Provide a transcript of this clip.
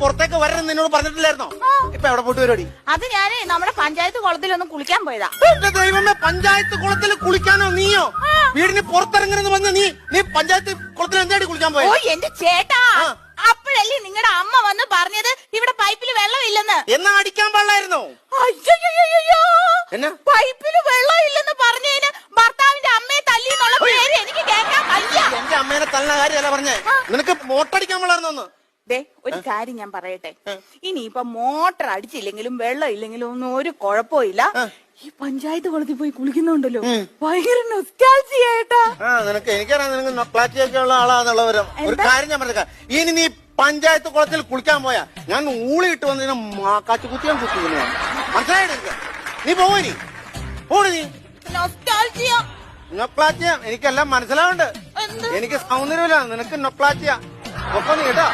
പുറത്തേക്ക് വരണം നിന്നോട് പറഞ്ഞിട്ടില്ലായിരുന്നോ? ഇപ്പൊ എവിടെ പോയിട്ട് പരിപാടി? അത് ഞാനേ നമ്മുടെ പഞ്ചായത്ത് കുളത്തിലൊന്ന് കുളിക്കാൻ പോയതാ. എന്റെ ദൈവമേ, പഞ്ചായത്ത് കുളത്തിൽ കുളിക്കാനോ? നീയോ വീടിന് പുറത്തിറങ്ങണെന്ന് പറഞ്ഞ നീ പഞ്ചായത്ത് കുളത്തിൽ എന്തായിട്ട് കുളിക്കാൻ പോയത്? ഓ എന്റെ ചേട്ടാ, അപ്പോഴല്ലേ നിങ്ങളുടെ അമ്മ വന്ന് പറഞ്ഞത് ഇവിടെ പൈപ്പിൽ വെള്ളമില്ലെന്ന്. എന്നാ അടിക്കാൻ പാടില്ലായിരുന്നോ? അയ്യോ, എന്നാ പൈപ്പില് വെള്ളമില്ലെന്ന് പറഞ്ഞതിന് ഭർത്താവിന്റെ അമ്മയെ തല്ലി എന്നുള്ള പേര് എനിക്ക് കേൾക്കാൻ വയ്യ. എന്റെ അമ്മേനെ തള്ള കാര്യമല്ല പറഞ്ഞേ, നിനക്ക് മോട്ടടിക്കാൻ പാടില്ലായിരുന്നോ? ദേ ഒരു കാര്യം ഞാൻ പറയട്ടെ, ഇനിയിപ്പൊ മോട്ടർ അടിച്ചില്ലെങ്കിലും വെള്ളം ഇല്ലെങ്കിലും ഒന്നും ഒരു കുഴപ്പമില്ല. ഈ പഞ്ചായത്ത് കുളത്തിൽ പോയി കുളിക്കുന്നുണ്ടല്ലോ, ഭയങ്കര നൊസ്റ്റാൾജിയായിട്ടാ. നിനക്ക് എനിക്കറിയാം, നിനക്ക് നൊക്ലാറ്റിയൊക്കെ ഉള്ള ആളാന്നുള്ളവരും. ഒരു കാര്യം ഞാൻ പറഞ്ഞേക്കാം, ഇനി നീ പഞ്ചായത്ത് കുളത്തിൽ കുളിക്കാൻ പോയാ ഞാൻ ഊളിയിട്ട് വന്നതിന് കാച്ചുകുത്തിയാൻ കുത്തിക്കുന്നു. മനസ്സിലായിട്ട് നീ പോയി പോടി. നീ നൊസ്റ്റാൾജിയ നൊക്ലാറ്റിയ എനിക്കെല്ലാം മനസ്സിലാവുന്നുണ്ട്. എനിക്ക് സൗന്ദര്യമില്ല, നിനക്ക് നൊക്ലാറ്റിയ. ഒപ്പം നീ കേട്ടോ.